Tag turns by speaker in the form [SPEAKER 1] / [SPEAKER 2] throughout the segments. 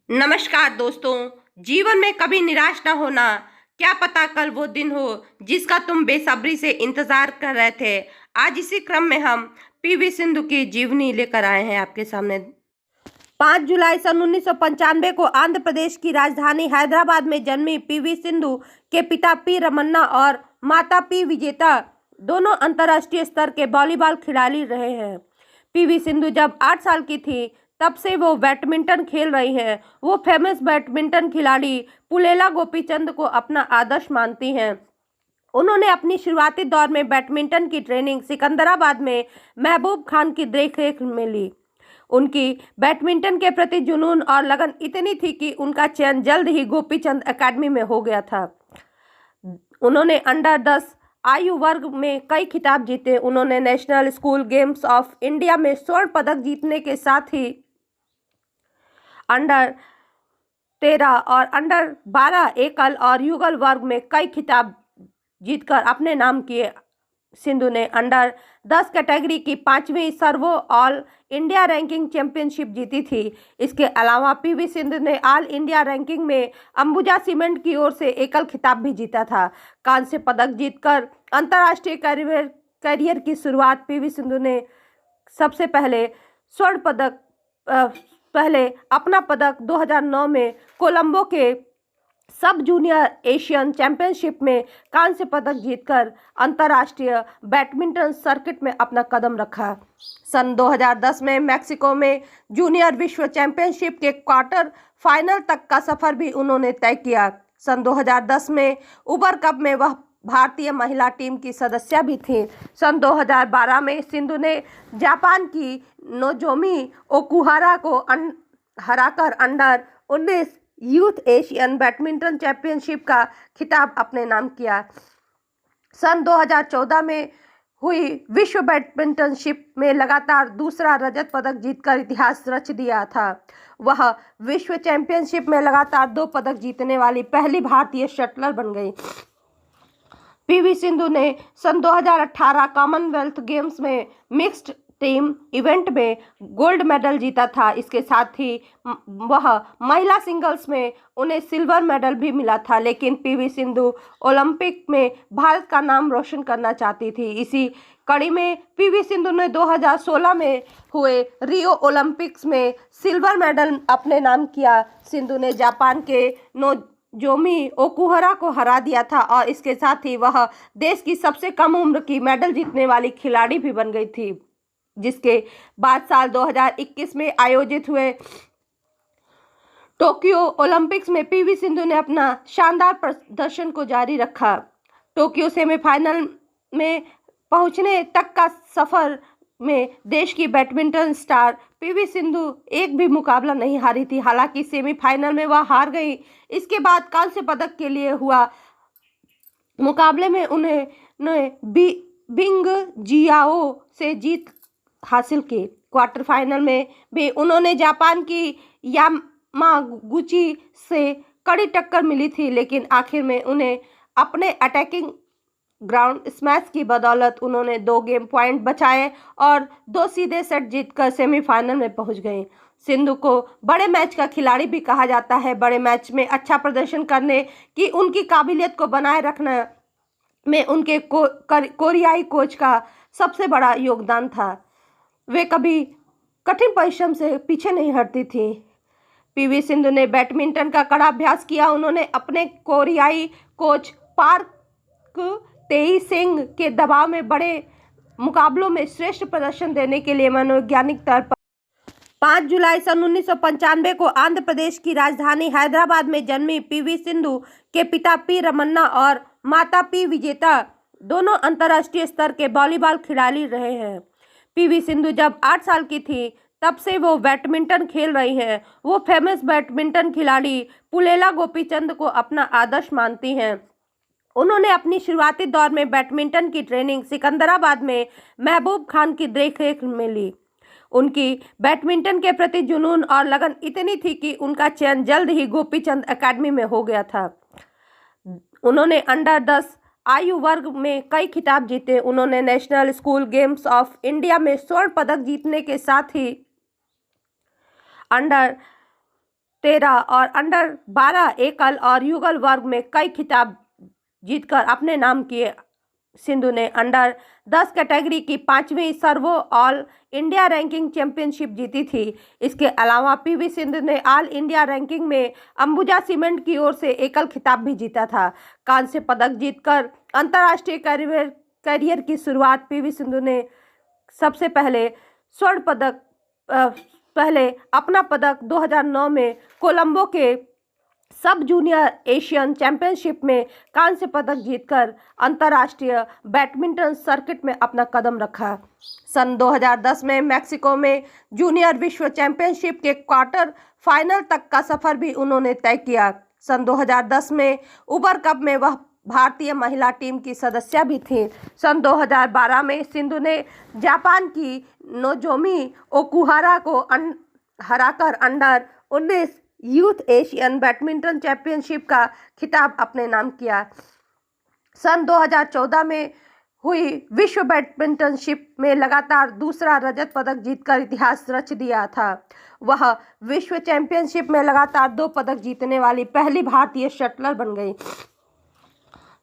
[SPEAKER 1] नमस्कार दोस्तों। जीवन में कभी निराश ना होना। क्या पता कल वो दिन हो जिसका तुम बेसब्री से इंतजार कर रहे थे। आज इसी क्रम में हम पीवी सिंधु की जीवनी लेकर आए हैं आपके सामने। 5 जुलाई सन 1995 को आंध्र प्रदेश की राजधानी हैदराबाद में जन्मी पीवी सिंधु के पिता पी रमन्ना और माता पी विजेता दोनों अंतर्राष्ट्रीय स्तर के वॉलीबॉल खिलाड़ी रहे हैं। पीवी सिंधु जब 8 साल की थी तब से वो बैडमिंटन खेल रही हैं। वो फेमस बैडमिंटन खिलाड़ी पुलेला गोपीचंद को अपना आदर्श मानती हैं। उन्होंने अपनी शुरुआती दौर में बैडमिंटन की ट्रेनिंग सिकंदराबाद में महबूब खान की देखरेख में ली। उनकी बैडमिंटन के प्रति जुनून और लगन इतनी थी कि उनका चयन जल्द ही गोपीचंद एकेडमी में हो गया था। उन्होंने अंडर 10 आयु वर्ग में कई खिताब जीते। उन्होंने national school games of India में स्वर्ण पदक जीतने के साथ ही अंडर 13 और अंडर 12 एकल और युगल वर्ग में कई खिताब जीतकर अपने नाम किए। सिंधु ने अंडर 10 कैटेगरी की 5वीं Servo all India ranking championship जीती थी। इसके अलावा पीवी सिंधु ने ऑल इंडिया रैंकिंग में अंबुजा सीमेंट की ओर से एकल खिताब भी जीता था। कांस्य पदक जीतकर अंतर्राष्ट्रीय करियर की शुरुआत पीवी सिंधु ने सबसे पहले स्वर्ण पदक अपना पदक 2009 में कोलंबो के सब जूनियर एशियन चैंपियनशिप में कांस्य पदक जीतकर अंतर्राष्ट्रीय बैडमिंटन सर्किट में अपना कदम रखा। सन 2010 में मैक्सिको में जूनियर विश्व चैंपियनशिप के क्वार्टर फाइनल तक का सफर भी उन्होंने तय किया। सन 2010 में उबर कप में वह भारतीय महिला टीम की सदस्य भी थी। सन 2012 में सिंधु ने जापान की नोजोमी ओकुहारा को हराकर under 19 youth Asian badminton championship का खिताब अपने नाम किया। सन 2014 में हुई विश्व बैडमिंटनशिप में लगातार दूसरा रजत पदक जीतकर इतिहास रच दिया था। वह विश्व चैंपियनशिप में लगातार 2 पदक जीतने वाली पहली भारतीय शटलर बन गई। पीवी सिंधु ने सन 2018 कॉमनवेल्थ गेम्स में मिक्स्ड टीम इवेंट में गोल्ड मेडल जीता था। इसके साथ ही वह महिला सिंगल्स में उन्हें सिल्वर मेडल भी मिला था। लेकिन पीवी सिंधु ओलंपिक में भारत का नाम रोशन करना चाहती थी। इसी कड़ी में पीवी सिंधु ने 2016 में हुए रियो ओलंपिक्स में सिल्वर मेडल अपने नाम किया। सिंधु ने जापान के नोजोमी ओकुहरा को हरा दिया था और इसके साथ ही वह देश की सबसे कम उम्र की मेडल जीतने वाली खिलाड़ी भी बन गई थी। जिसके बाद साल 2021 में आयोजित हुए टोक्यो ओलंपिक्स में पीवी सिंधु ने अपना शानदार प्रदर्शन को जारी रखा। टोक्यो सेमीफाइनल में पहुंचने तक का सफर में देश की बैडमिंटन स्टार पीवी सिंधु एक भी मुकाबला नहीं हारी थी। हालांकि सेमीफाइनल में वह हार गई। इसके बाद कांस्य पदक के लिए हुआ मुकाबले में उन्हें बिंग जियाओ से जीत हासिल की। क्वार्टर फाइनल में भी उन्होंने जापान की यामागुची से कड़ी टक्कर मिली थी, लेकिन आखिर में उन्हें अपने अटैकिंग ग्राउंड स्मैश की बदौलत उन्होंने 2 गेम पॉइंट बचाए और 2 सीधे सेट जीतकर सेमीफाइनल में पहुंच गए। सिंधु को बड़े मैच का खिलाड़ी भी कहा जाता है। बड़े मैच में अच्छा प्रदर्शन करने की उनकी काबिलियत को बनाए रखने में उनके कोरियाई कोच का सबसे बड़ा योगदान था। वे कभी कठिन परिश्रम से पीछे नहीं हटती थी। पीवी सिंधु ने बैडमिंटन का कड़ा अभ्यास किया। उन्होंने अपने कोरियाई कोच पार्क तेई-सेंग के दबाव में बड़े मुकाबलों में श्रेष्ठ प्रदर्शन देने के लिए मनोवैज्ञानिक तौर पर 5 जुलाई सन 1995 को आंध्र प्रदेश की राजधानी हैदराबाद में जन्मी पीवी सिंधु के पिता पी रमन्ना और माता पी विजेता दोनों अंतर्राष्ट्रीय स्तर के वॉलीबॉल खिलाड़ी रहे हैं। पीवी सिंधु जब 8 साल की थी तब से वो बैडमिंटन खेल रही हैं। वो फेमस बैडमिंटन खिलाड़ी पुलेला गोपीचंद को अपना आदर्श मानती हैं। उन्होंने अपनी शुरुआती दौर में बैडमिंटन की ट्रेनिंग सिकंदराबाद में महबूब खान की देखरेख में ली। उनकी बैडमिंटन के प्रति जुनून और लगन इतनी थी कि उनका चयन जल्द ही गोपीचंद एकेडमी में हो गया था। उन्होंने अंडर 10 आयु वर्ग में कई खिताब जीते। उन्होंने national school games of India में स्वर्ण पदक जीतने के साथ ही अंडर 13 और अंडर 12 एकल और युगल वर्ग में कई खिताब जीतकर अपने नाम किए। सिंधु ने अंडर 10 कैटेगरी की 5वीं Servo all India ranking championship जीती थी। इसके अलावा पीवी सिंधु ने ऑल इंडिया रैंकिंग में अंबुजा सीमेंट की ओर से एकल खिताब भी जीता था। कांस्य पदक जीतकर अंतर्राष्ट्रीय करियर की शुरुआत पीवी सिंधु ने सबसे पहले स्वर्ण पदक पहले अपना पदक 2009 में कोलंबो के सब जूनियर एशियन चैंपियनशिप में कांस्य पदक जीतकर अंतर्राष्ट्रीय बैडमिंटन सर्किट में अपना कदम रखा। सन 2010 में मैक्सिको में जूनियर विश्व चैंपियनशिप के क्वार्टर फाइनल तक का सफर भी उन्होंने तय किया। सन 2010 में उबर कप में वह भारतीय महिला टीम की सदस्य भी थी। सन 2012 में सिंधु ने जापान की नोजोमी ओकुहारा को हराकर under 19 youth Asian badminton championship का खिताब अपने नाम किया। सन 2014 में हुई विश्व बैडमिंटनशिप में लगातार दूसरा रजत पदक जीतकर इतिहास रच दिया था। वह विश्व चैंपियनशिप में लगातार 2 पदक जीतने वाली पहली भारतीय शटलर बन गई।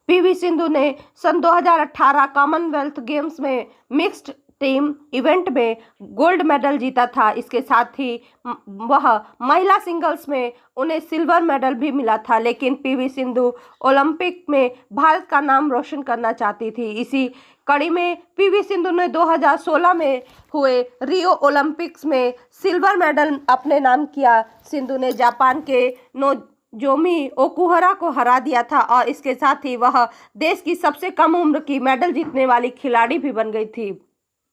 [SPEAKER 1] पीवी सिंधु ने सन 2018 कॉमनवेल्थ गेम्स में मिक्स्ड टीम इवेंट में गोल्ड मेडल जीता था। इसके साथ ही वह महिला सिंगल्स में उन्हें सिल्वर मेडल भी मिला था, लेकिन पीवी सिंधु ओलंपिक में भारत का नाम रोशन करना चाहती थी। इसी कड़ी में पीवी सिंधु ने 2016 में हुए रियो ओलंपिक्स में सिल्वर मेडल अपने नाम किया। सिंधु ने जापान के नोजोमी ओकुहारा को हरा दिया था और इसके साथ ही वह देश की सबसे कम उम्र की मेडल जीतने वाली खिलाड़ी भी बन गई थी।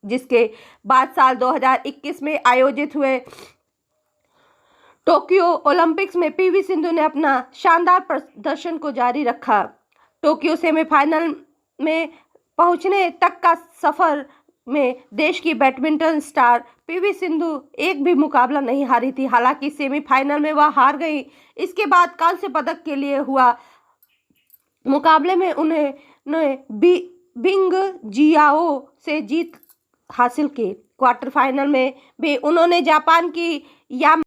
[SPEAKER 1] जिसके बाद साल 2021 में आयोजित हुए टोक्यो ओलंपिक्स में पीवी सिंधु ने अपना शानदार प्रदर्शन को जारी रखा। टोक्यो सेमीफाइनल में पहुंचने तक का सफर में देश की बैडमिंटन स्टार पीवी सिंधु एक भी मुकाबला नहीं हारी थी। हालांकि सेमीफाइनल में वह हार गई। इसके बाद कांस्य पदक के लिए हुआ मुकाबले में उन्होंने बिंग जियाओ से जीत हासिल की। क्वार्टर फाइनल में भी उन्होंने जापान की